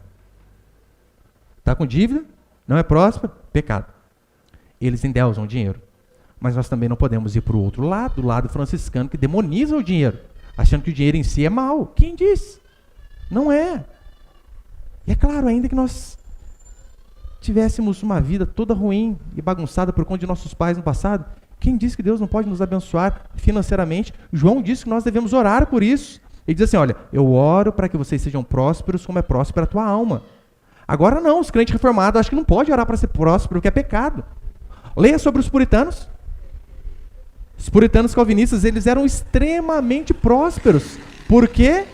Está com dívida, não é próspero, pecado. Eles endeusam dinheiro. Mas nós também não podemos ir para o outro lado, do lado franciscano, que demoniza o dinheiro, achando que o dinheiro em si é mal. Quem disse? Não é. E é claro, ainda que nós tivéssemos uma vida toda ruim e bagunçada por conta de nossos pais no passado, quem disse que Deus não pode nos abençoar financeiramente? João disse que nós devemos orar por isso. Ele diz assim, olha, eu oro para que vocês sejam prósperos como é próspera a tua alma. Agora não, os crentes reformados acham que não pode orar para ser próspero, porque é pecado. Leia sobre os puritanos. Os puritanos calvinistas, eles eram extremamente prósperos. Por quê?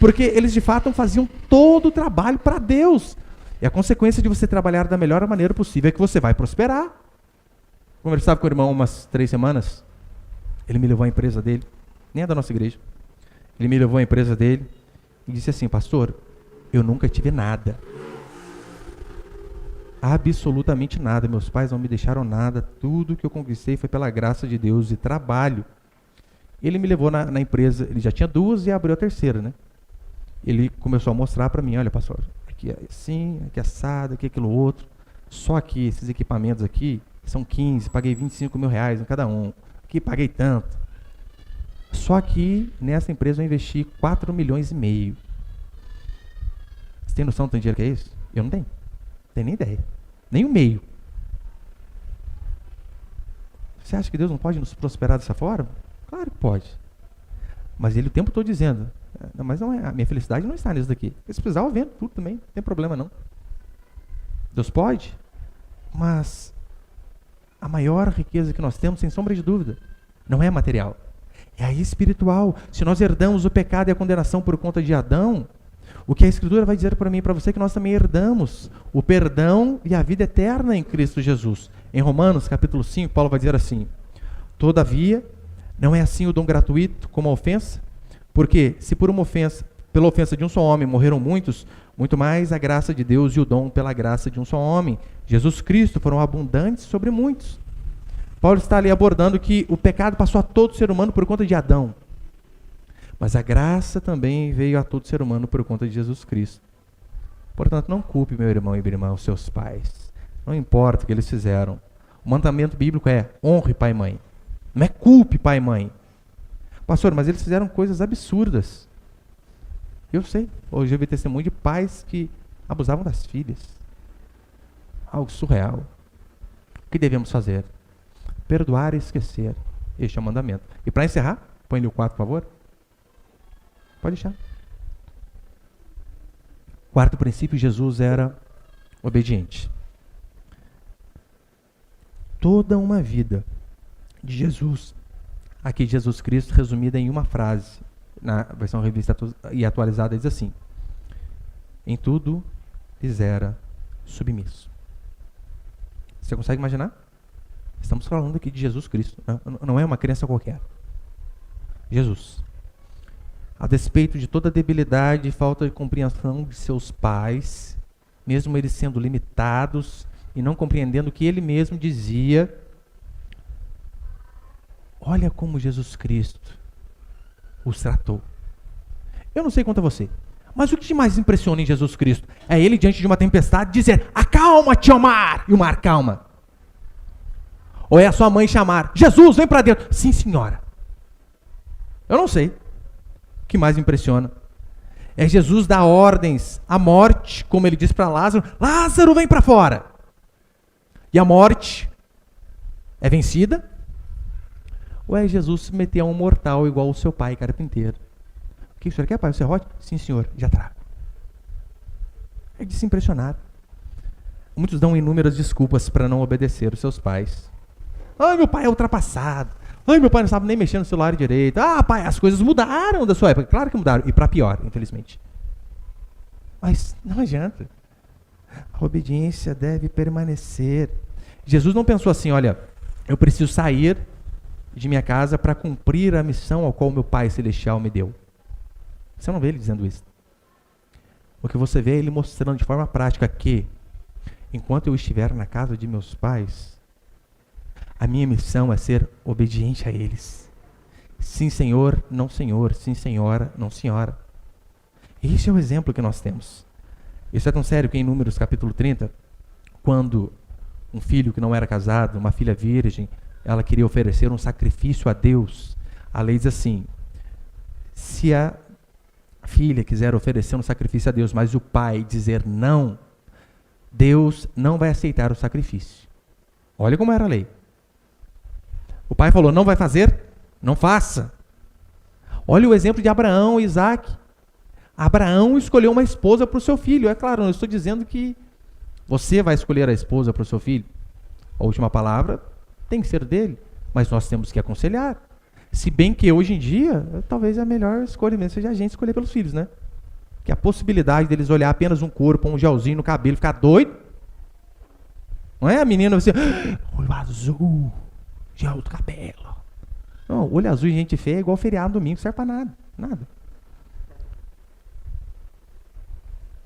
Porque eles de fato faziam todo o trabalho para Deus. E a consequência de você trabalhar da melhor maneira possível é que você vai prosperar. Conversava com o irmão umas 3 semanas, ele me levou à empresa dele, nem é da nossa igreja, ele me levou à empresa dele e disse assim, pastor, eu nunca tive nada, absolutamente nada, meus pais não me deixaram nada, tudo que eu conquistei foi pela graça de Deus e trabalho. Ele me levou na empresa, ele já tinha 2 e abriu a 3ª, né? Ele começou a mostrar para mim, olha pastor, aqui é assim, aqui é assado, aqui é aquilo outro, só aqui, esses equipamentos aqui, são 15, paguei 25 mil reais em cada um. Aqui paguei tanto. Só que nessa empresa eu investi 4 milhões e meio. Você tem noção do tanto dinheiro que é isso? Eu não tenho. Não tenho nem ideia. Nem o meio. Você acha que Deus não pode nos prosperar dessa forma? Claro que pode. Mas ele o tempo todo dizendo, não, mas não é, a minha felicidade não está nisso daqui. Se precisar eu vendo tudo também, não tem problema não. Deus pode, mas a maior riqueza que nós temos, sem sombra de dúvida, não é material, é a espiritual. Se nós herdamos o pecado e a condenação por conta de Adão, o que a Escritura vai dizer para mim e para você é que nós também herdamos o perdão e a vida eterna em Cristo Jesus. Em Romanos, capítulo 5, Paulo vai dizer assim, todavia, não é assim o dom gratuito como a ofensa? Porque se por uma ofensa, pela ofensa de um só homem morreram muitos, muito mais a graça de Deus e o dom pela graça de um só homem, Jesus Cristo, foram abundantes sobre muitos. Paulo está ali abordando que o pecado passou a todo ser humano por conta de Adão. Mas a graça também veio a todo ser humano por conta de Jesus Cristo. Portanto, não culpe, meu irmão e minha irmã, os seus pais. Não importa o que eles fizeram. O mandamento bíblico é honre pai e mãe. Não é culpe pai e mãe. Pastor, mas eles fizeram coisas absurdas. Eu sei, hoje eu vi testemunho de pais que abusavam das filhas. Algo surreal. O que devemos fazer? Perdoar e esquecer. Este é o mandamento. E para encerrar, põe-lhe o 4, por favor. Pode deixar. Quarto princípio, Jesus era obediente. Toda uma vida de Jesus, aqui Jesus Cristo, resumida em uma frase, na versão revista e atualizada, diz assim: em tudo lhes era submisso. Você consegue imaginar? Estamos falando aqui de Jesus Cristo, não é uma crença qualquer. Jesus, a despeito de toda a debilidade e falta de compreensão de seus pais, mesmo eles sendo limitados e não compreendendo o que ele mesmo dizia, olha como Jesus Cristo os tratou. Eu não sei quanto a você, mas o que te mais impressiona em Jesus Cristo é ele diante de uma tempestade dizer: acalma-te, ó mar, e o mar calma. Ou é a sua mãe chamar: Jesus, vem para dentro. Sim, senhora. Eu não sei. O que mais impressiona é Jesus dar ordens à morte, como ele diz para Lázaro: Lázaro, vem para fora. E a morte é vencida? Ou é Jesus se meter a um mortal igual o seu pai, carpinteiro? O que o senhor quer, pai? O serrote? Sim, senhor, já trago. É de se impressionar. Muitos dão inúmeras desculpas para não obedecer os seus pais. Ai, meu pai é ultrapassado. Ai, meu pai não sabe nem mexer no celular direito. Ah, pai, as coisas mudaram da sua época. Claro que mudaram, e para pior, infelizmente. Mas não adianta. A obediência deve permanecer. Jesus não pensou assim: olha, eu preciso sair de minha casa para cumprir a missão ao qual meu Pai Celestial me deu. Você não vê ele dizendo isso. O que você vê é ele mostrando de forma prática que, enquanto eu estiver na casa de meus pais, a minha missão é ser obediente a eles. Sim, senhor, não senhor. Sim, senhora, não senhora. Esse é o exemplo que nós temos. Isso é tão sério que em Números capítulo 30, quando um filho que não era casado, uma filha virgem, ela queria oferecer um sacrifício a Deus. A lei diz assim: se a filha quiser oferecer um sacrifício a Deus, mas o pai dizer não, Deus não vai aceitar o sacrifício. Olha como era a lei. O pai falou: não vai fazer? Não faça. Olha o exemplo de Abraão e Isaac. Abraão escolheu uma esposa para o seu filho. É claro, não estou dizendo que você vai escolher a esposa para o seu filho. A última palavra tem que ser dele, mas nós temos que aconselhar. Se bem que hoje em dia, talvez a melhor escolha mesmo seja a gente escolher pelos filhos, né? Que a possibilidade deles olhar apenas um corpo, um gelzinho no cabelo, ficar doido. Não é a menina assim, olho azul, gel do cabelo. Não, olho azul e gente feia é igual feriado domingo, não serve para nada, nada.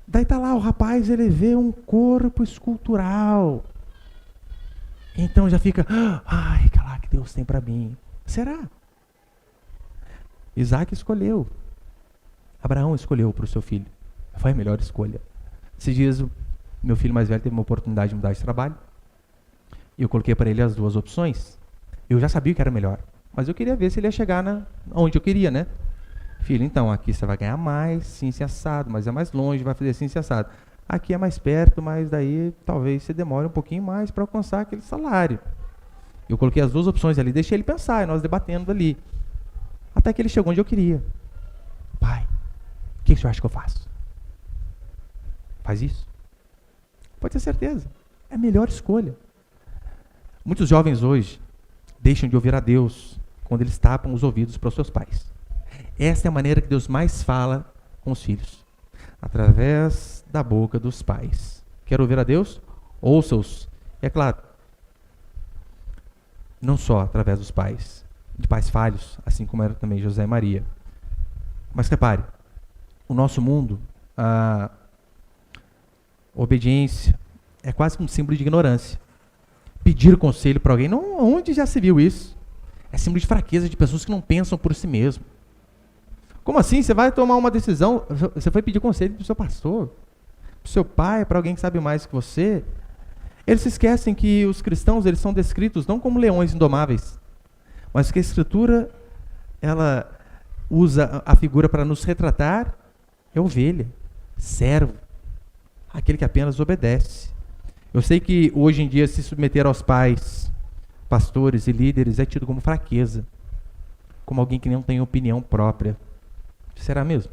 Daí tá lá o rapaz, ele vê um corpo escultural. Então já fica, ai, que lá que Deus tem para mim. Será? Isaac escolheu. Abraão escolheu para o seu filho. Foi a melhor escolha. Esses dias, meu filho mais velho teve uma oportunidade de mudar de trabalho. E eu coloquei para ele as duas opções. Eu já sabia que era melhor. Mas eu queria ver se ele ia chegar onde eu queria, né? Filho, então, aqui você vai ganhar mais, sim, se assado, mas é mais longe, vai fazer sim, se assado. Aqui é mais perto, mas daí talvez você demore um pouquinho mais para alcançar aquele salário. Eu coloquei as duas opções ali, deixei ele pensar, e nós debatendo ali. Até que ele chegou onde eu queria. Pai, o que o senhor acha que eu faço? Faz isso? Pode ter certeza. É a melhor escolha. Muitos jovens hoje deixam de ouvir a Deus quando eles tapam os ouvidos para os seus pais. Essa é a maneira que Deus mais fala com os filhos. Através da boca dos pais. Quer ouvir a Deus? Ouça-os. E é claro, não só através dos pais, de pais falhos, assim como era também José e Maria. Mas repare, o nosso mundo, a obediência é quase um símbolo de ignorância. Pedir conselho para alguém, não, onde já se viu isso? É símbolo de fraqueza de pessoas que não pensam por si mesmo. Como assim? Você vai tomar uma decisão, você foi pedir conselho para o seu pastor, para o seu pai, para alguém que sabe mais que você. Eles se esquecem que os cristãos, eles são descritos não como leões indomáveis, mas que a Escritura, ela usa a figura para nos retratar, é ovelha, servo, aquele que apenas obedece. Eu sei que hoje em dia se submeter aos pais, pastores e líderes é tido como fraqueza, como alguém que não tem opinião própria. Será mesmo?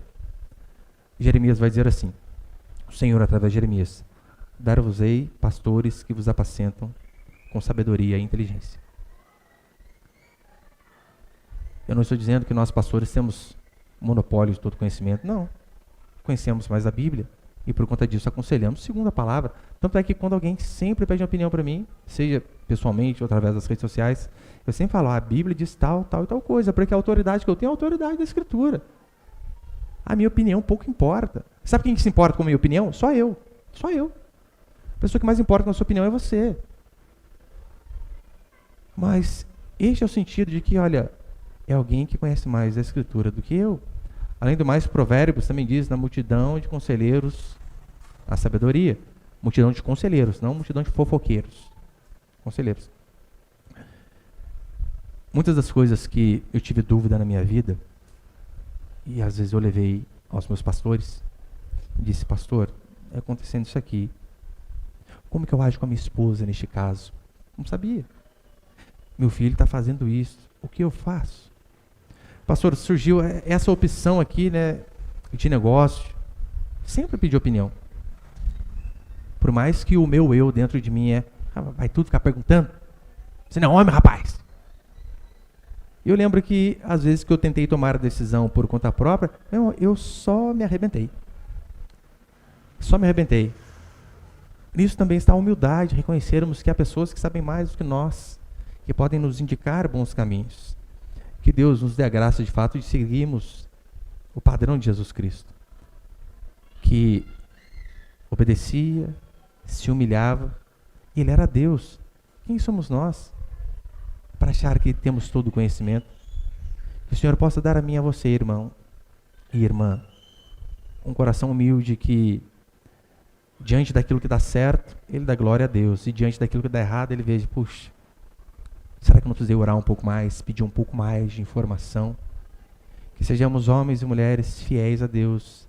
Jeremias vai dizer assim, o Senhor através de Jeremias: dar-vos-ei pastores que vos apacentam com sabedoria e inteligência. Eu não estou dizendo que nós pastores temos monopólio de todo conhecimento, não. Conhecemos mais a Bíblia e por conta disso aconselhamos segundo a palavra. Tanto é que quando alguém sempre pede uma opinião para mim, seja pessoalmente ou através das redes sociais, eu sempre falo, a Bíblia diz tal, tal e tal coisa, porque a autoridade que eu tenho é a autoridade da Escritura. A minha opinião pouco importa. Sabe quem que se importa com a minha opinião? Só eu. Só eu. A pessoa que mais importa com a sua opinião é você. Mas este é o sentido de que, olha, é alguém que conhece mais a Escritura do que eu. Além do mais, Provérbios também diz, na multidão de conselheiros, a sabedoria. Multidão de conselheiros, não multidão de fofoqueiros. Conselheiros. Muitas das coisas que eu tive dúvida na minha vida, e às vezes eu levei aos meus pastores, e disse, pastor, é acontecendo isso aqui. Como que eu ajo com a minha esposa neste caso? Não sabia. Meu filho está fazendo isso. O que eu faço? Pastor, surgiu essa opção aqui, né, de negócio. Sempre pedi opinião. Por mais que o meu eu dentro de mim vai tudo ficar perguntando. Você não é homem, rapaz. Eu lembro que, às vezes que eu tentei tomar a decisão por conta própria, eu só me arrebentei. Só me arrebentei. Nisso também está a humildade, reconhecermos que há pessoas que sabem mais do que nós, que podem nos indicar bons caminhos. Que Deus nos dê a graça, de fato, de seguirmos o padrão de Jesus Cristo, que obedecia, se humilhava, e Ele era Deus. Quem somos nós para achar que temos todo o conhecimento? Que o Senhor possa dar a mim e a você, irmão e irmã, um coração humilde que, diante daquilo que dá certo, Ele dá glória a Deus, e diante daquilo que dá errado, Ele veja, puxa, Será que eu não precisei orar um pouco mais, pedir um pouco mais de informação? Que sejamos homens e mulheres fiéis a Deus,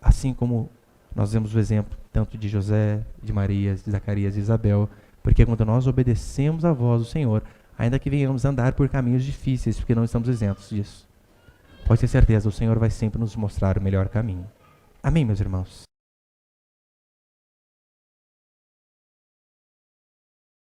assim como nós vemos o exemplo tanto de José, de Maria, de Zacarias e Isabel, porque quando nós obedecemos a voz do Senhor, ainda que venhamos andar por caminhos difíceis, porque não estamos isentos disso, pode ter certeza, o Senhor vai sempre nos mostrar o melhor caminho. Amém, meus irmãos?